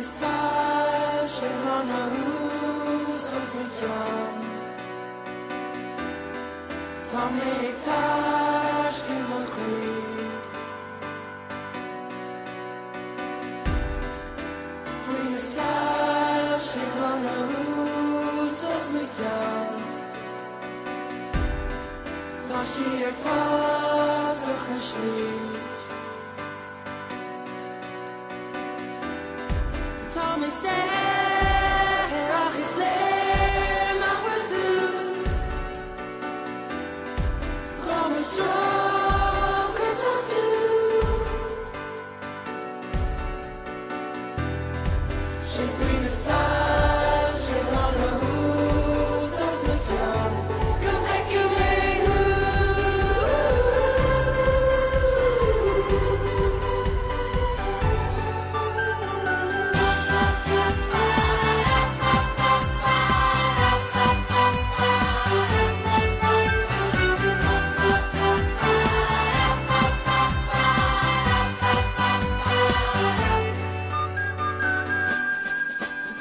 sal שלא נעוז אז מכאן Ta mig tars till vår skit Flyga sal שלא נעוז אז מכאן תשאיר פס וחשליט Ta mig ach is leer nach wat doen Kom eens stroken tot u She vrienden sal, she lang naar huis als met jou Kom ik je mee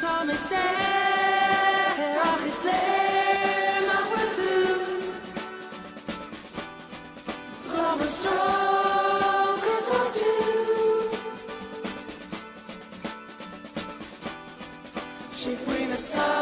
Ta mig ach is leer nach wat doen Kom eens stroken tot u She vrienden sal